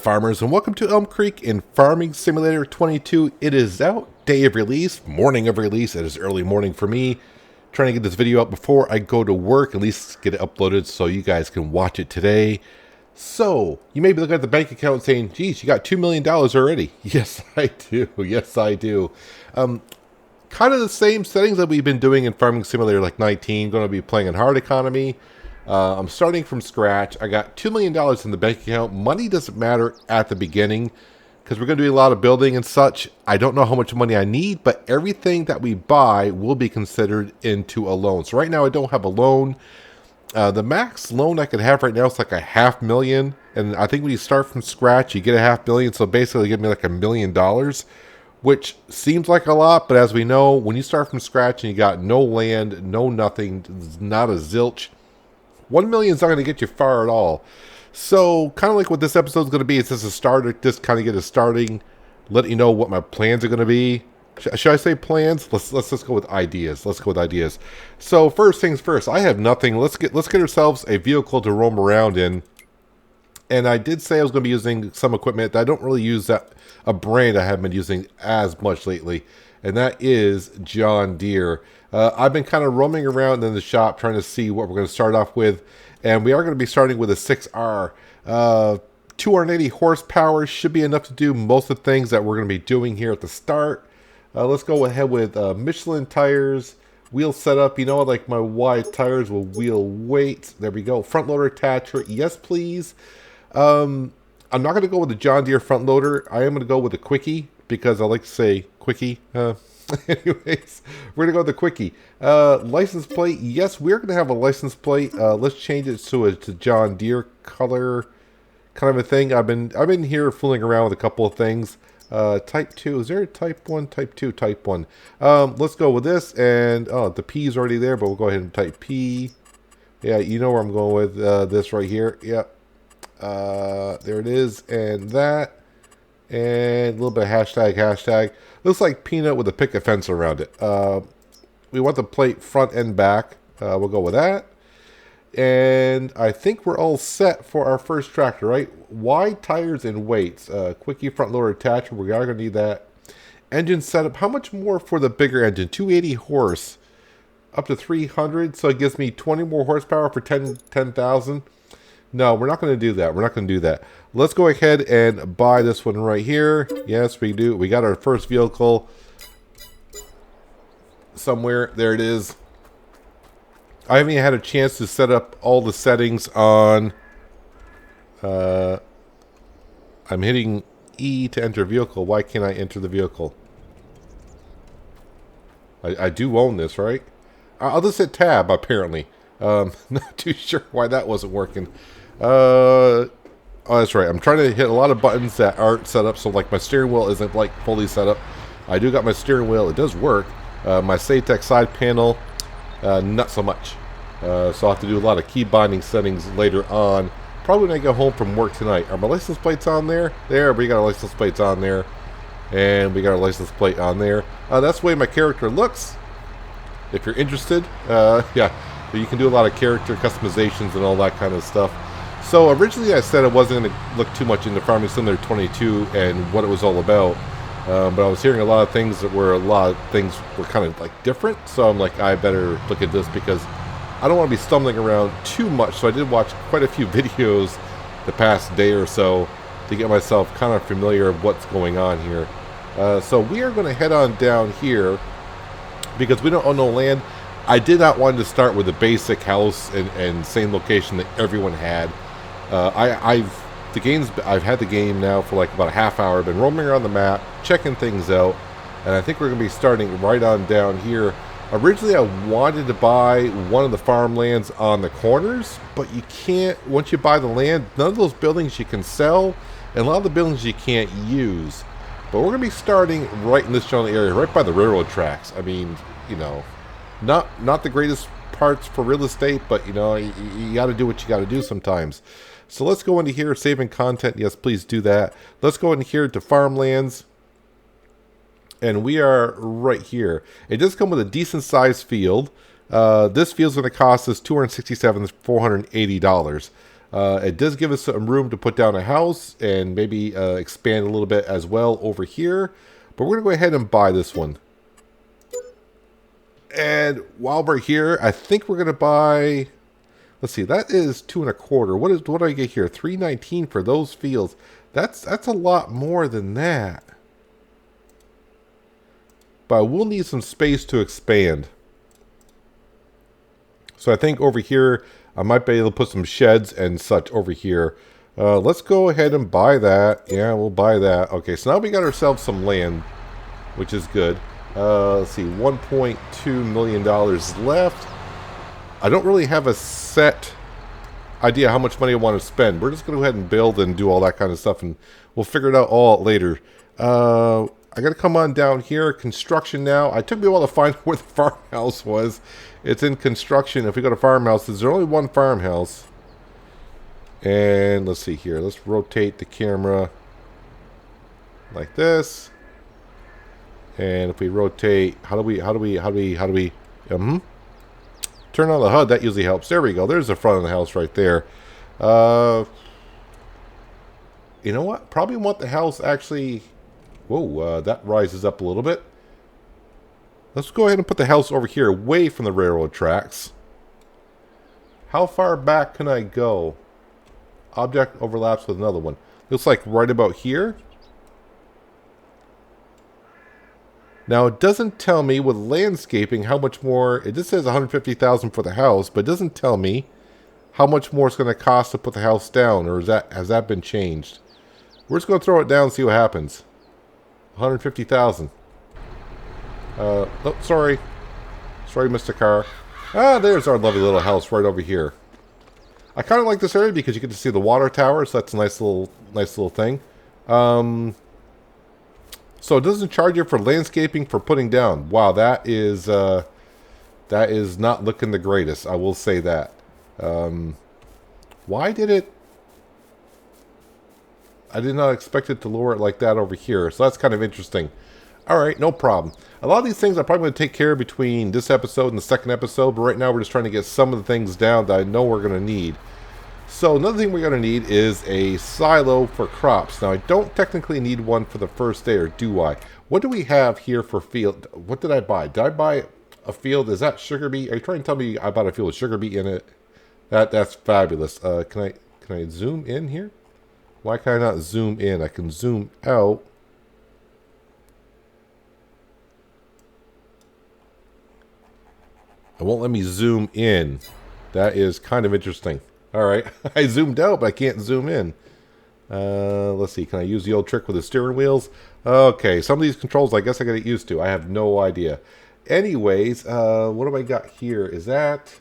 farmers, and welcome to Elmcreek in Farming Simulator 22. It is out, day of release, morning of release. It is early morning for me. Trying to get this video out before I go to work, at least get it uploaded so you guys can watch it today. So, you may be looking at the bank account saying, geez, you got $2 million already. Yes, I do. Yes, I do. Kind of the same settings that we've been doing in Farming Simulator like 19. Going to be playing in hard economy. I'm starting from scratch. I got $2 million in the bank account. Money doesn't matter at the beginning because we're going to do a lot of building and such. I don't know how much money I need, but everything that we buy will be considered into a loan. So right now I don't have a loan. The max loan I could have right now is like $500,000. And I think when you start from scratch, you get $500,000. So basically give me like $1 million, which seems like a lot. But as we know, when you start from scratch and you got no land, no nothing, not a zilch, 1 million is not going to get you far at all. So, kind of like what this episode is going to be, it's just a starter, just kind of get us starting, let you know what my plans are going to be. Should I say plans? Let's just go with ideas. Let's go with ideas. So, first things first, I have nothing. Let's get ourselves a vehicle to roam around in. And I did say I was going to be using some equipment that I don't really use, that a brand I haven't been using as much lately, and that is John Deere. I've been kind of roaming around in the shop trying to see what we're going to start off with, and we are going to be starting with a 6R. 280 horsepower should be enough to do most of the things that we're going to be doing here at the start. Let's go ahead with Michelin tires, wheel setup. You know, like my wide tires will wheel weight. There we go. Front loader attachment, yes please. I'm not going to go with the John Deere front loader. I am going to go with the Quickie because I like to say Quickie. Anyways, we're going to go with the Quickie. License plate. Yes, we're going to have a license plate. Let's change it to a John Deere color kind of a thing. I've been here fooling around with a couple of things. Type 2. Is there a type 1? Type 2, type 1. Let's go with this. And, the P is already there, but we'll go ahead and type P. Yeah, you know where I'm going with this right here. Yep. There it is. And that. And a little bit of hashtag. Looks like peanut with a picket fence around it. We want the plate front and back. We'll go with that. And I think we're all set for our first tractor, right? Wide tires and weights. Quickie front loader attachment. We are going to need that. Engine setup. How much more for the bigger engine? 280 horse. Up to 300. So it gives me 20 more horsepower for 10,000. No, we're not going to do that. We're not going to do that. Let's go ahead and buy this one right here. Yes, we do. We got our first vehicle somewhere. There it is. I haven't even had a chance to set up all the settings on... I'm hitting E to enter vehicle. Why can't I enter the vehicle? I do own this, right? I'll just hit tab, apparently. Not too sure why that wasn't working. Oh, that's right. I'm trying to hit a lot of buttons that aren't set up, so like my steering wheel isn't like fully set up. I do got my steering wheel. It does work. My Satec side panel, not so much. So I'll have to do a lot of key binding settings later on. Probably when I get home from work tonight. Are my license plates on there? There, we got our license plates on there. And we got our license plate on there. That's the way my character looks. If you're interested, yeah. You can do a lot of character customizations and all that kind of stuff. So originally I said I wasn't going to look too much into Farming Simulator 22 and what it was all about. But I was hearing a lot of things that were kind of like different. So I'm like, I better look at this because I don't want to be stumbling around too much. So I did watch quite a few videos the past day or so to get myself kind of familiar with what's going on here. So we are going to head on down here because we don't own no land. I did not want to start with the basic house and same location that everyone had. I've had the game now for like about a half hour. I've been roaming around the map, checking things out, and I think we're going to be starting right on down here. Originally, I wanted to buy one of the farmlands on the corners, but you can't. Once you buy the land, none of those buildings you can sell, and a lot of the buildings you can't use. But we're going to be starting right in this general area, right by the railroad tracks. I mean, you know, not the greatest parts for real estate, but you know, you got to do what you got to do sometimes. So let's go into here, saving content. Yes, please do that. Let's go in here to farmlands. And we are right here. It does come with a decent sized field. This field's going to cost us $267,480. It does give us some room to put down a house and maybe expand a little bit as well over here. But we're going to go ahead and buy this one. And while we're here, I think we're going to buy... Let's see, that is 2.25. What do I get here? 319 for those fields. That's a lot more than that. But we'll need some space to expand. So I think over here, I might be able to put some sheds and such over here. Let's go ahead and buy that. Yeah, we'll buy that. Okay, so now we got ourselves some land, which is good. Let's see, $1.2 million left. I don't really have a set idea how much money I want to spend. We're just going to go ahead and build and do all that kind of stuff, and we'll figure it out all later. I got to come on down here. Construction now. It took me a while to find where the farmhouse was. It's in construction. If we go to farmhouses, there's only one farmhouse. And let's see here. Let's rotate the camera like this. And if we rotate, how do we turn on the HUD? That usually helps. There we go. There's the front of the house right there. You know what? Probably want the house actually... Whoa, that rises up a little bit. Let's go ahead and put the house over here, away from the railroad tracks. How far back can I go? Object overlaps with another one. Looks like right about here. Now, it doesn't tell me with landscaping how much more... It just says $150,000 for the house, but it doesn't tell me how much more it's going to cost to put the house down, or has that been changed? We're just going to throw it down and see what happens. $150,000. Oh, sorry. Sorry, Mr. Car. Ah, there's our lovely little house right over here. I kind of like this area because you get to see the water tower, so that's a nice little thing. So it doesn't charge you for landscaping for putting down. Wow, that is not looking the greatest. I will say that. Why did it? I did not expect it to lower it like that over here. So that's kind of interesting. All right, no problem. A lot of these things I'm probably going to take care of between this episode and the second episode. But right now we're just trying to get some of the things down that I know we're going to need. So another thing we're going to need is a silo for crops. Now I don't technically need one for the first day, or do I? What do we have here for field? What did I buy? Did I buy a field? Is that sugar beet? Are you trying to tell me I bought a field with sugar beet in it? That's fabulous. Can I zoom in here? Why can I not zoom in? I can zoom out. It won't let me zoom in. That is kind of interesting. All right, I zoomed out, but I can't zoom in. Let's see. Can I use the old trick with the steering wheels? Okay, some of these controls I guess I got to get used to. I have no idea. Anyways, what do I got here? Is that...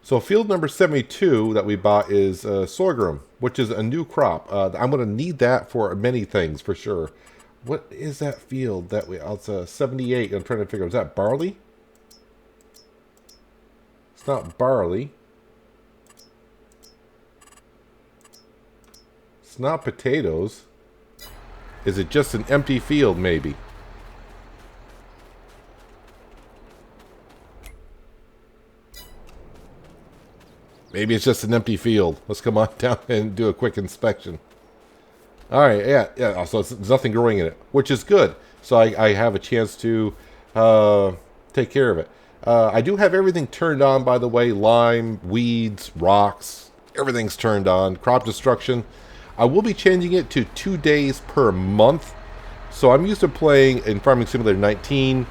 So field number 72 that we bought is sorghum, which is a new crop. I'm going to need that for many things, for sure. What is that field that we... It's 78. I'm trying to figure out. Is that barley? It's not barley. It's not potatoes. Is it just an empty field, maybe? Maybe it's just an empty field. Let's come on down and do a quick inspection. All right, yeah. So there's nothing growing in it, which is good. So I have a chance to take care of it. I do have everything turned on, by the way. Lime, weeds, rocks, everything's turned on. Crop destruction. I will be changing it to 2 days per month. So I'm used to playing in Farming Simulator 19,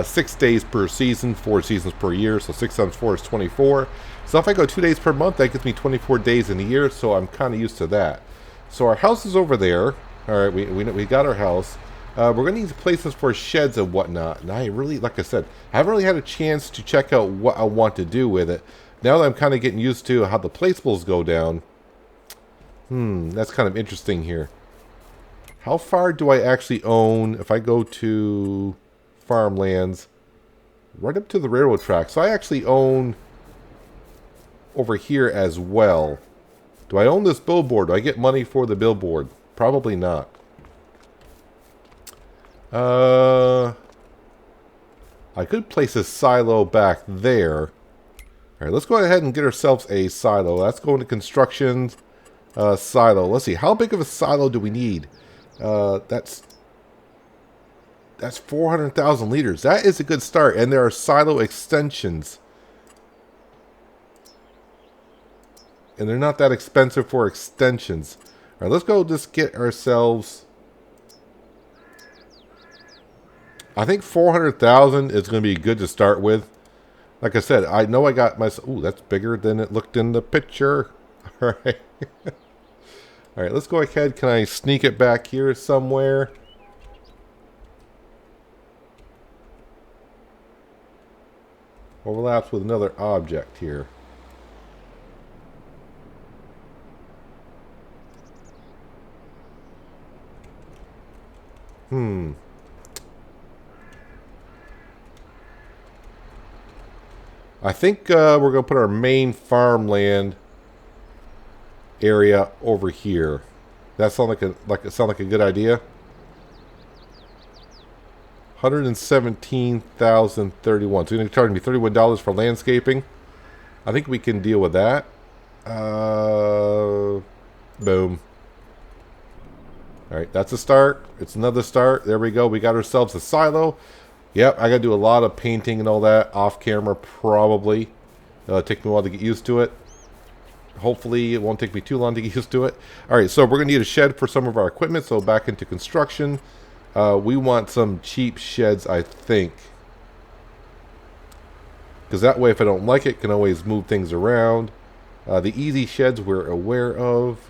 6 days per season, 4 seasons per year. So 6 times 4 is 24. So if I go 2 days per month, that gives me 24 days in a year. So I'm kind of used to that. So our house is over there. All right, we got our house. We're going to need places for sheds and whatnot. And I really, like I said, I haven't really had a chance to check out what I want to do with it. Now that I'm kind of getting used to how the placeables go down. That's kind of interesting here. How far do I actually own if I go to farmlands? Right up to the railroad track. So I actually own over here as well. Do I own this billboard? Do I get money for the billboard? Probably not. I could place a silo back there. All right, let's go ahead and get ourselves a silo. Let's go into construction silo. Let's see, how big of a silo do we need? That's 400,000 liters. That is a good start. And there are silo extensions. And they're not that expensive for extensions. All right, let's go just get ourselves... I think 400,000 is going to be good to start with. Like I said, I know I got my... Ooh, that's bigger than it looked in the picture. All right. All right, let's go ahead. Can I sneak it back here somewhere? Overlaps with another object here. I think we're going to put our main farmland area over here. That sound like a good idea. 117,031. So you're going to charge me $31 for landscaping. I think we can deal with that. Boom. All right, that's a start. It's another start. There we go. We got ourselves a silo. Yep, I got to do a lot of painting and all that off camera probably. It'll take me a while to get used to it. Hopefully it won't take me too long to get used to it. All right, so we're going to need a shed for some of our equipment. So back into construction. We want some cheap sheds, I think. Because that way, if I don't like it, can always move things around. The easy sheds we're aware of.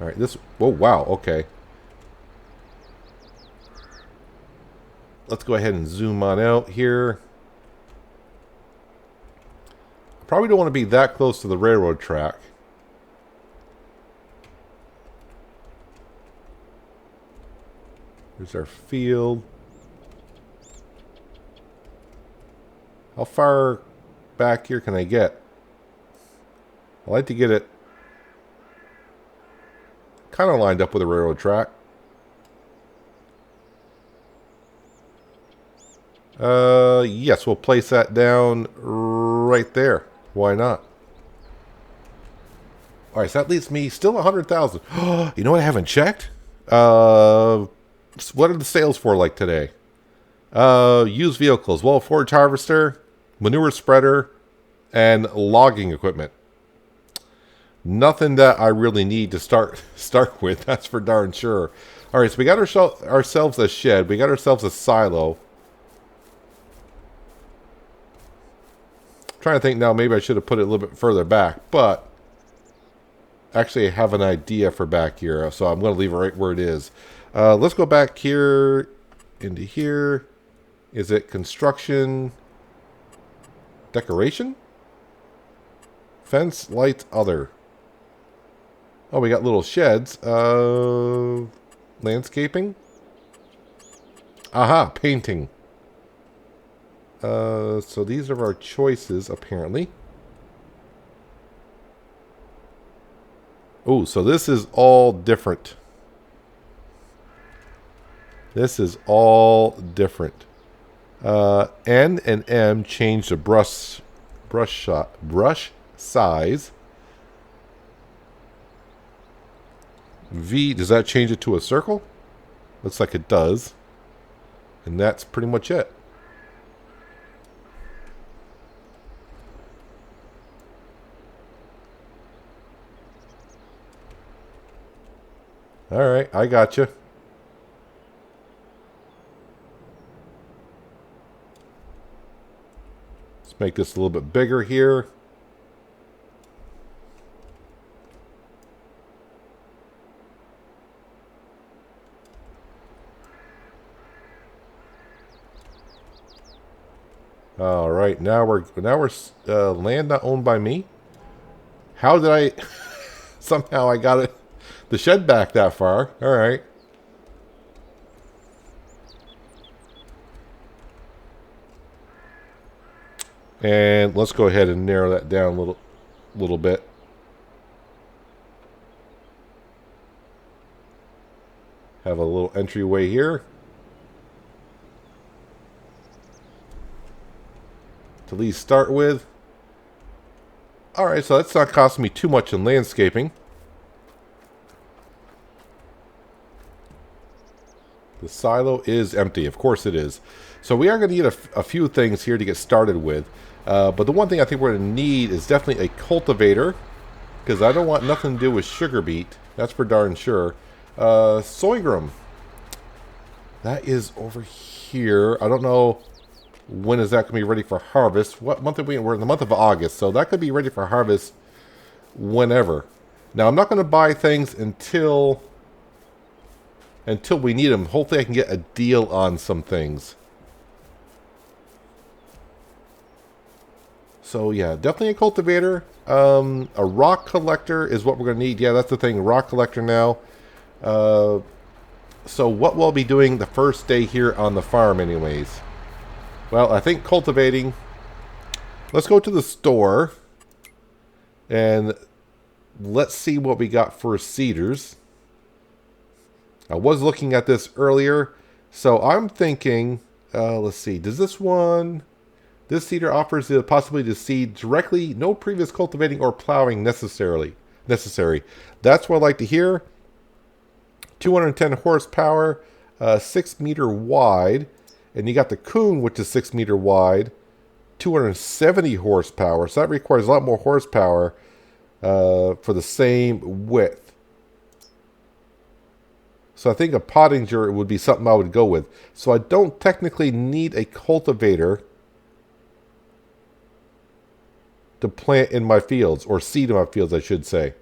All right, this... Oh, wow, okay. Let's go ahead and zoom on out here. Probably don't want to be that close to the railroad track. There's our field. How far back here can I get? I like to get it kind of lined up with the railroad track. Yes, we'll place that down right there. Why not? All right, so that leaves me still 100,000. You know what I haven't checked? What are the sales for like today? Used vehicles. Well, forage harvester, manure spreader, and logging equipment. Nothing that I really need to start with. That's for darn sure. All right, so we got ourselves a shed. We got ourselves a silo. Trying to think now, maybe I should have put it a little bit further back, but actually I have an idea for back here, so I'm going to leave it right where it is. Let's go back here into here. Is it construction, decoration, fence, lights, other? Oh, we got little sheds. Landscaping. Aha, painting. So these are our choices, apparently. Oh, so this is all different. This is all different. N and M change the brush size. V, does that change it to a circle? Looks like it does. And that's pretty much it. All right, I got you. Let's make this a little bit bigger here. All right, now we're land not owned by me. How did I somehow I got it the shed back that far? All right. And let's go ahead and narrow that down a little bit. Have a little entryway here. to at least start with. Alright, so that's not costing me too much in landscaping. The silo is empty. Of course it is. So we are going to need a few things here to get started with. But the one thing I think we're going to need is definitely a cultivator. Because I don't want nothing to do with sugar beet. That's for darn sure. Sorghum. That is over here. I don't know when is that going to be ready for harvest. What month are we in? We're in the month of August. So that could be ready for harvest whenever. Now I'm not going to buy things until we need them. Hopefully I can get a deal on some things. So yeah, definitely a cultivator. A rock collector is what we're going to need. Yeah, that's the thing. Rock collector now. So what we'll be doing the first day here on the farm anyways. Well, I think cultivating. Let's go to the store. And let's see what we got for seeders. I was looking at this earlier. So I'm thinking, let's see. Does this one... This seeder offers the possibility to seed directly, no previous cultivating or plowing necessary. That's what I like to hear. 210 horsepower, 6 meter wide. And you got the Coon, which is 6 meter wide, 270 horsepower. So that requires a lot more horsepower for the same width. So I think a Pottinger would be something I would go with. So I don't technically need a cultivator to plant in my fields, or seed in my fields, I should say.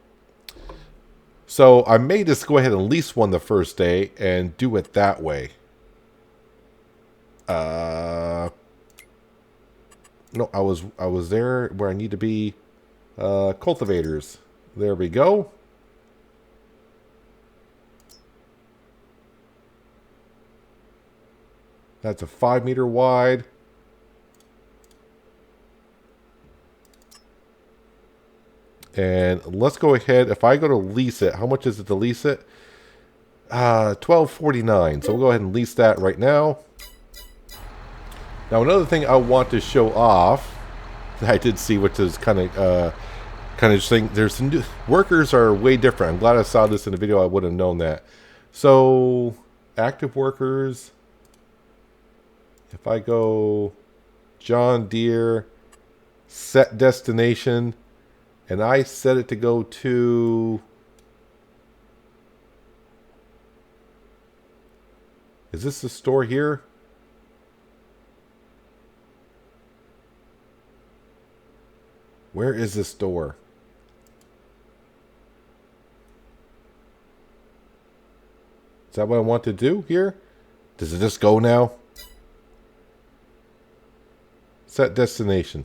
So I may just go ahead and lease one the first day and do it that way. No, I was there where I need to be. Cultivators. There we go. That's a 5 meter wide. And let's go ahead. If I go to lease it, how much is it to lease it? $12.49. So we'll go ahead and lease that right now. Now another thing I want to show off that I did see, which is kind of interesting. There's some new workers are way different. I'm glad I saw this in the video. I would have known that. So active workers. If I go John Deere, set destination. And I set it to go to... Is this the store here? Where is the store? Is that what I want to do here? Does it just go now? Set destination.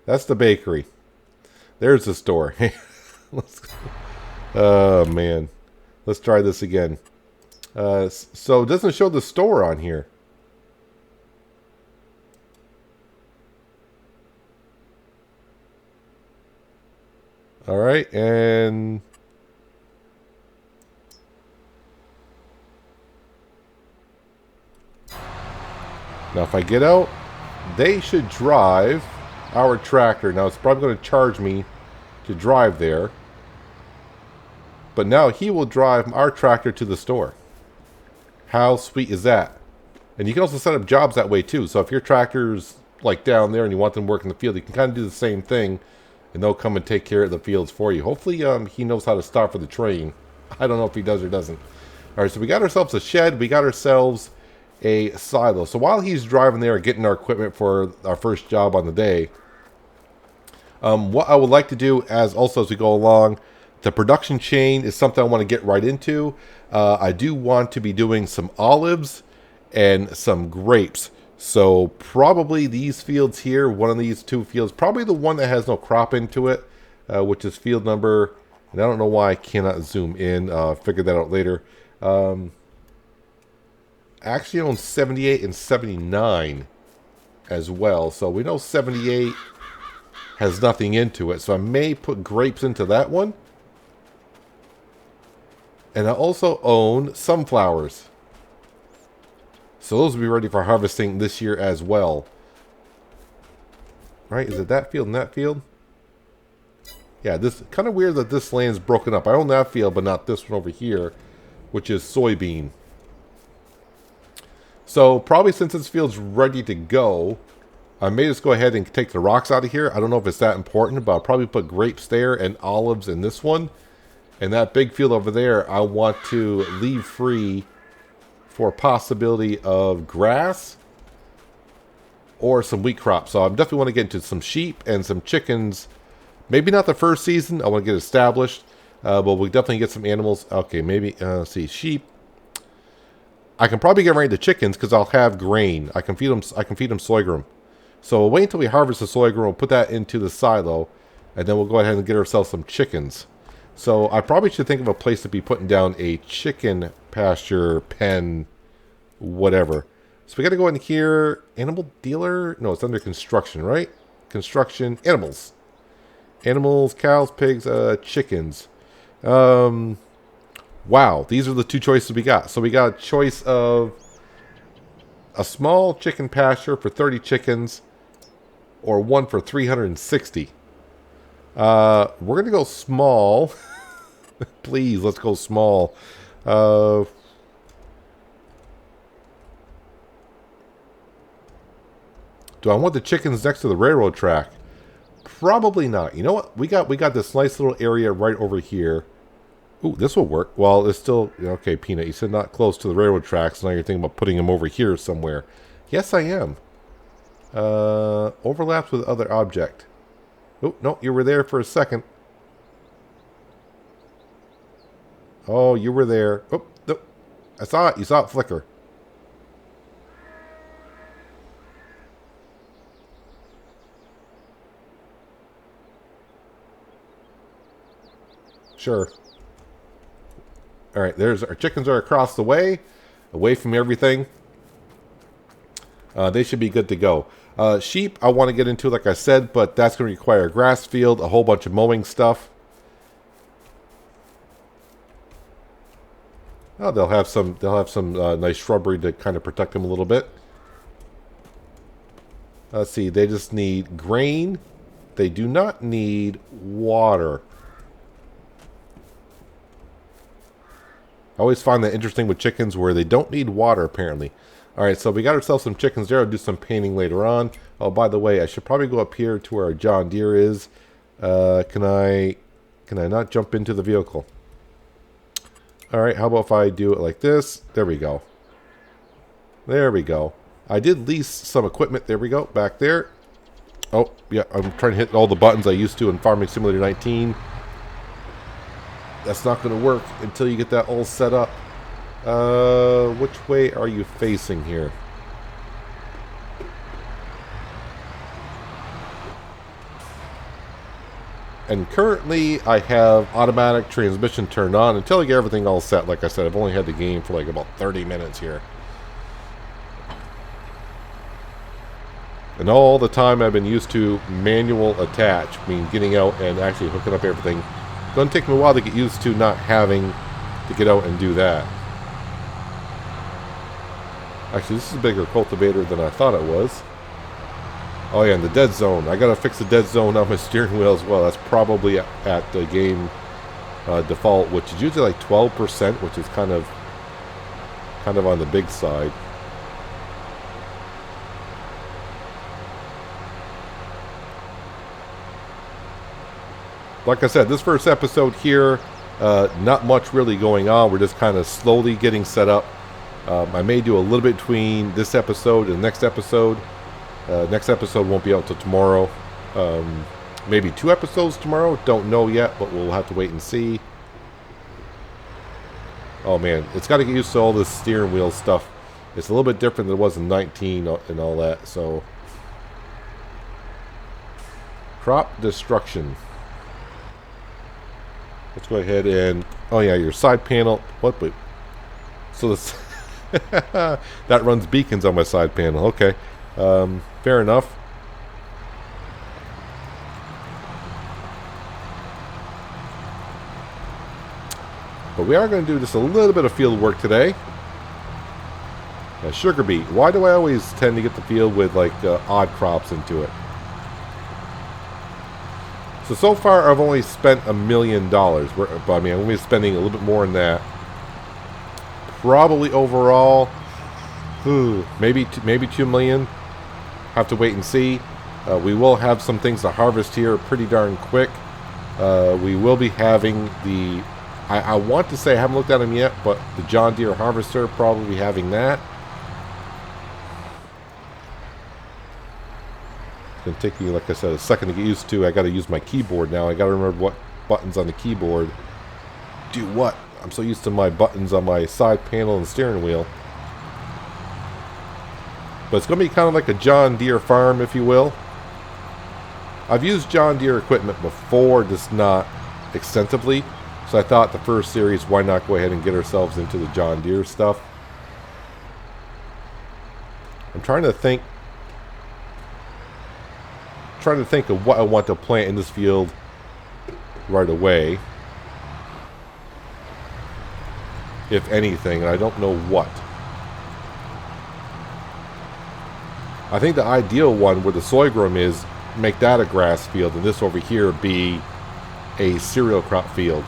That's the bakery. There's the store. Oh, man. Let's try this again. So it doesn't show the store on here. All right, and... Now if I get out, they should drive... our tractor. Now it's probably going to charge me to drive there, but now he will drive our tractor to the store. How sweet is that? And you can also set up jobs that way too. So if your tractor's like down there and you want them to work in the field, you can kind of do the same thing, and they'll come and take care of the fields for you. Hopefully he knows how to stop for the train. I don't know if he does or doesn't. All right, so we got ourselves a shed. We got ourselves a silo. So while he's driving there getting our equipment for our first job on the day, what I would like to do as we go along, the production chain is something I want to get right into. I do want to be doing some olives and some grapes. So probably these fields here, one of these two fields, probably the one that has no crop into it, which is field number, and I don't know why I cannot zoom in, figure that out later. Actually owns 78 and 79 as well. So we know 78 has nothing into it. So I may put grapes into that one. And I also own sunflowers. So those will be ready for harvesting this year as well. Right? Is it that field and that field? Yeah, this kind of weird that this land's broken up. I own that field, but not this one over here, which is soybean. So probably since this field's ready to go, I may just go ahead and take the rocks out of here. I don't know if it's that important, but I'll probably put grapes there and olives in this one. And that big field over there, I want to leave free for a possibility of grass or some wheat crops. So I definitely want to get into some sheep and some chickens. Maybe not the first season. I want to get established. But we'll definitely get some animals. Okay, maybe, let's see, sheep. I can probably get right into chickens because I'll have grain. I can feed them sorghum. So we'll wait until we harvest the sorghum. We'll put that into the silo. And then we'll go ahead and get ourselves some chickens. So I probably should think of a place to be putting down a chicken pasture, pen, whatever. So we got to go in here. Animal dealer? No, it's under construction, right? Construction. Animals. Animals, cows, pigs, chickens. Wow, these are the two choices we got. So we got a choice of a small chicken pasture for 30 chickens or one for 360. We're going to go small. Please, let's go small. Do I want the chickens next to the railroad track? Probably not. You know what? We got this nice little area right over here. Ooh, this will work. Well, it's still... Okay, Peanut, you said not close to the railroad tracks. Now you're thinking about putting them over here somewhere. Yes, I am. Overlaps with other object. Oh, no, you were there for a second. Oh, you were there. Oh, no. I saw it. You saw it flicker. Sure. All right, there's our chickens are across the way, away from everything. They should be good to go. Sheep, I want to get into, like I said, but that's going to require a grass field, a whole bunch of mowing stuff. Oh, they'll have some nice shrubbery to kind of protect them a little bit. Let's see, they just need grain. They do not need water. I always find that interesting with chickens where they don't need water, apparently. Alright, so we got ourselves some chickens there. I'll do some painting later on. Oh, by the way, I should probably go up here to where our John Deere is. Can I not jump into the vehicle? Alright, how about if I do it like this? There we go. There we go. I did lease some equipment. There we go, back there. Oh, yeah, I'm trying to hit all the buttons I used to in Farming Simulator 19. That's not going to work until you get that all set up. Which way are you facing here? And currently I have automatic transmission turned on until I get everything all set. Like I said, I've only had the game for like about 30 minutes here. And all the time I've been used to manual attach, meaning getting out and actually hooking up everything. It's going to take me a while to get used to not having to get out and do that. Actually, this is a bigger cultivator than I thought it was. Oh yeah, and the dead zone. I gotta fix the dead zone on my steering wheel as well. That's probably at the game default, which is usually like 12%, which is kind of on the big side. Like I said, this first episode here, not much really going on. We're just kind of slowly getting set up. I may do a little bit between this episode and the next episode. Next episode won't be out till tomorrow. Maybe 2 episodes tomorrow. Don't know yet, but we'll have to wait and see. Oh man, it's got to get used to all this steering wheel stuff. It's a little bit different than it was in 19 and all that. So, crop destruction. Let's go ahead and... Oh yeah, your side panel. What? Wait. So this... that runs beacons on my side panel. Okay. Fair enough. But we are going to do just a little bit of field work today. Sugar beet. Why do I always tend to get the field with like odd crops into it? So far I've only spent $1 million. But I mean, I'm going to be spending a little bit more than that. Probably overall, maybe 2 million. Have to wait and see. We will have some things to harvest here pretty darn quick. We will be having the, I want to say, I haven't looked at them yet, but the John Deere harvester, probably having that. It's going to take me, like I said, a second to get used to. I got to use my keyboard now. I got to remember what buttons on the keyboard do what. I'm so used to my buttons on my side panel and steering wheel. But it's going to be kind of like a John Deere farm, if you will. I've used John Deere equipment before, just not extensively. So I thought the first series, why not go ahead and get ourselves into the John Deere stuff. I'm trying to think of what I want to plant in this field right away. If anything, and I don't know what. I think the ideal one where the sorghum is, make that a grass field, and this over here be a cereal crop field.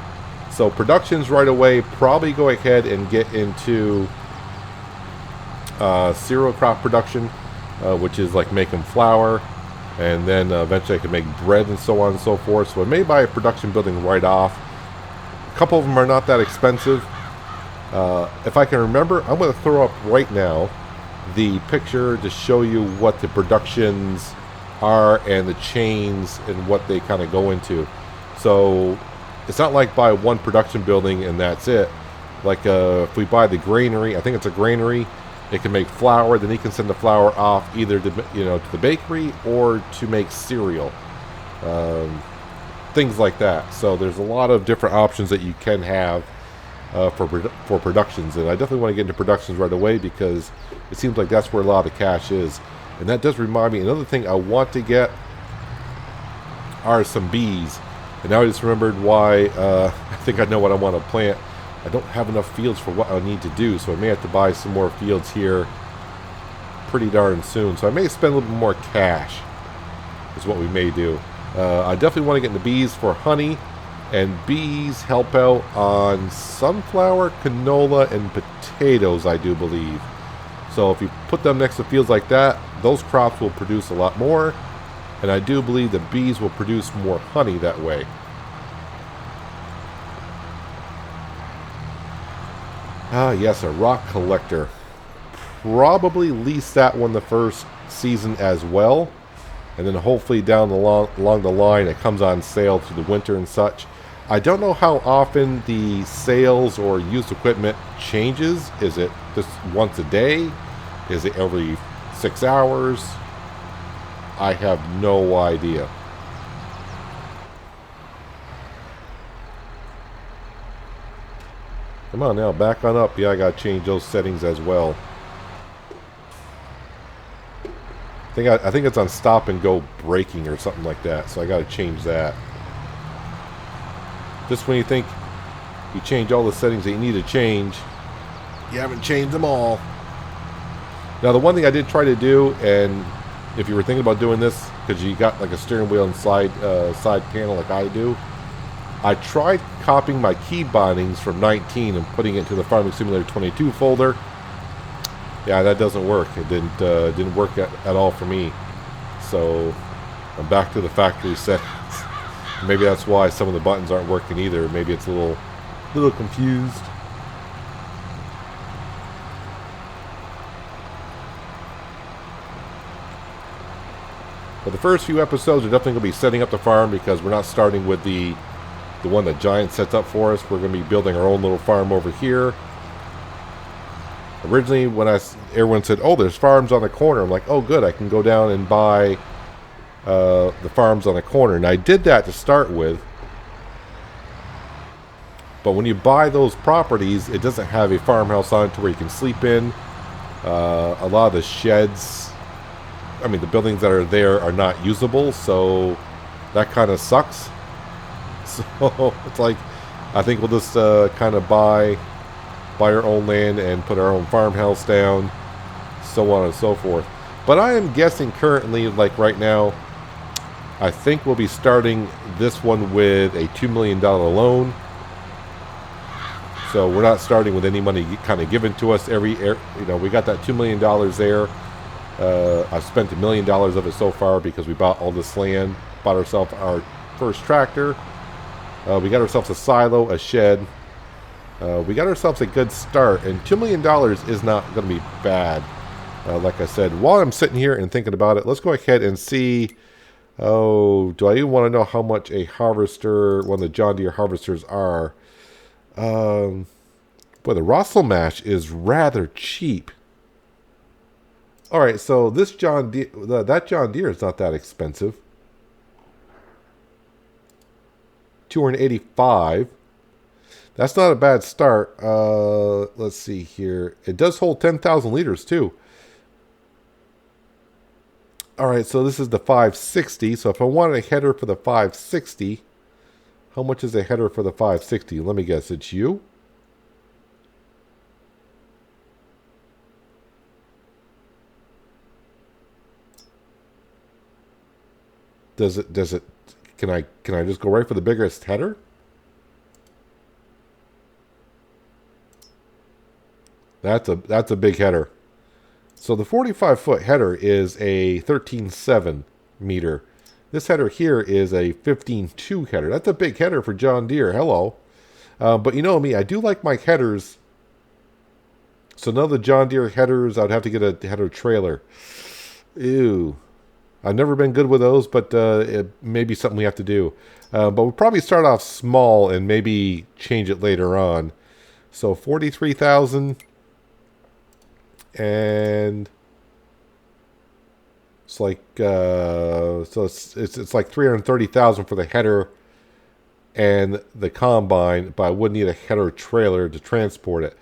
So productions right away, probably go ahead and get into cereal crop production, which is like making flour, and then eventually I can make bread and so on and so forth. So I may buy a production building right off. A couple of them are not that expensive. If I can remember, I'm going to throw up right now the picture to show you what the productions are and the chains and what they kind of go into. So it's not like buy one production building and that's it. Like if we buy the granary, I think it's a granary, it can make flour, then you can send the flour off either to, to the bakery or to make cereal. Things like that. So there's a lot of different options that you can have for productions, and I definitely want to get into productions right away because it seems like that's where a lot of the cash is. And that does remind me, another thing I want to get are some bees. And now I just remembered why. I think I know what I want to plant. I don't have enough fields for what I need to do, so I may have to buy some more fields here pretty darn soon. So I may spend a little bit more cash is what we may do. I definitely want to get into bees for honey. And bees help out on sunflower, canola, and potatoes, I do believe. So if you put them next to fields like that, those crops will produce a lot more. And I do believe the bees will produce more honey that way. Ah, yes, a rock collector. Probably lease that one the first season as well. And then hopefully down along the line it comes on sale through the winter and such. I don't know how often the sales or used equipment changes. Is it just once a day? Is it every 6 hours? I have no idea. Come on now, back on up. Yeah, I gotta change those settings as well. I think it's on stop and go braking or something like that, so I gotta change that. Just when you think you change all the settings that you need to change, you haven't changed them all. Now the one thing I did try to do, and if you were thinking about doing this, because you got like a steering wheel and side panel like I do, I tried copying my key bindings from 19 and putting it into the Farming Simulator 22 folder. Yeah, that doesn't work. It didn't work at all for me. So I'm back to the factory settings. Maybe that's why some of the buttons aren't working either. Maybe it's a little confused. But the first few episodes are definitely going to be setting up the farm because we're not starting with the one that Giant sets up for us. We're going to be building our own little farm over here. Originally, when everyone said, "Oh, there's farms on the corner," I'm like, "Oh, good, I can go down and buy the farms on the corner." And I did that to start with. But when you buy those properties, it doesn't have a farmhouse on it to where you can sleep in. A lot of the sheds, I mean, the buildings that are there are not usable, so that kind of sucks. So it's like, I think we'll just kind of buy our own land and put our own farmhouse down so on and so forth. But I am guessing currently, like right now, I think we'll be starting this one with a $2 million loan. So we're not starting with any money kind of given to us we got that $2 million there. I've spent $1 million of it so far because we bought all this land, bought ourselves our first tractor. We got ourselves a silo, a shed. We got ourselves a good start, and $2 million is not going to be bad. Like I said, while I'm sitting here and thinking about it, let's go ahead and see. Oh, do I even want to know how much a harvester, one of the John Deere harvesters are? Boy, the Russell Mash is rather cheap. All right, so this John Deere, that John Deere is not that expensive. $285. That's not a bad start. Let's see here. It does hold 10,000 liters too. All right, so this is the 560. So if I wanted a header for the 560, how much is a header for the 560? Let me guess, it's you? Does it, can I just go right for the biggest header? That's a big header. So the 45-foot header is a 13.7 meter. This header here is a 15.2 header. That's a big header for John Deere. Hello. But you know me, I do like my headers. So none of the John Deere headers, I'd have to get a header trailer. Ew. I've never been good with those, but it may be something we have to do. But we'll probably start off small and maybe change it later on. So 43,000. And it's like so it's like 330,000 for the header and the combine, but I would need a header trailer to transport it.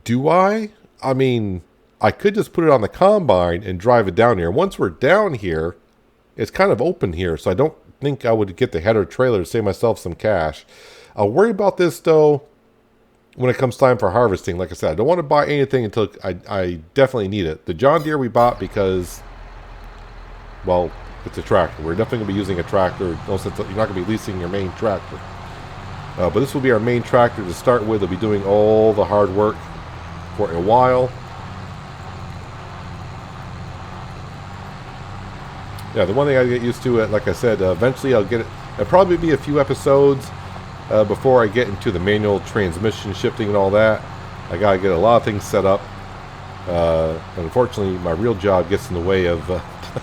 Do I? I mean, I could just put it on the combine and drive it down here. Once we're down here, it's kind of open here, so I don't think I would get the header trailer to save myself some cash. I'll worry about this though when it comes time for harvesting. Like I said, I don't want to buy anything until I definitely need it. The John Deere we bought because, well, it's a tractor. We're definitely going to be using a tractor. No sense, you're not going to be leasing your main tractor. But this will be our main tractor to start with. It'll be doing all the hard work for a while. Yeah, the one thing I get used to, like I said, eventually I'll get it. It'll probably be a few episodes before I get into the manual transmission shifting and all that. I gotta get a lot of things set up. Unfortunately, my real job gets in the way of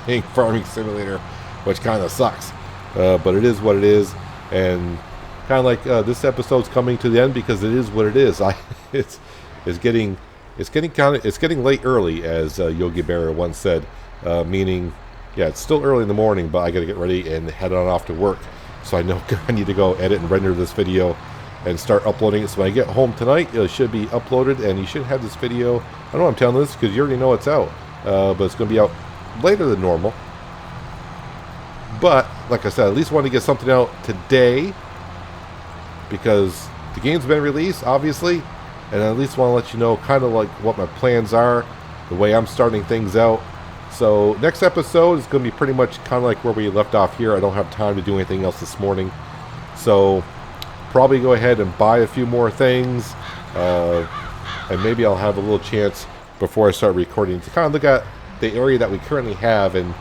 playing Farming Simulator, which kind of sucks. But it is what it is, and kind of like this episode's coming to the end because it is what it is. It's getting late early, as Yogi Berra once said. Meaning, yeah, it's still early in the morning, but I got to get ready and head on off to work. So I know I need to go edit and render this video and start uploading it. So when I get home tonight, it should be uploaded, and you should have this video. I know I'm telling this because you already know it's out, but it's going to be out later than normal. But like I said, I at least want to get something out today because the game's been released, obviously, and I at least want to let you know kind of like what my plans are, the way I'm starting things out. So next episode is going to be pretty much kind of like where we left off here. I don't have time to do anything else this morning, so probably go ahead and buy a few more things, and maybe I'll have a little chance before I start recording to kind of look at the area that we currently have and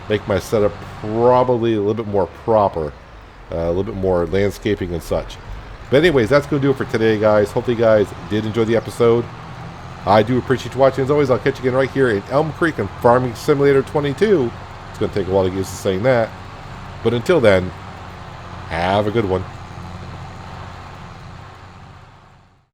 make my setup probably a little bit more proper, a little bit more landscaping and such. But anyways, that's going to do it for today, guys. Hopefully you guys did enjoy the episode. I do appreciate you watching. As always, I'll catch you again right here in Elmcreek and Farming Simulator 22. It's going to take a while to get used to saying that. But until then, have a good one.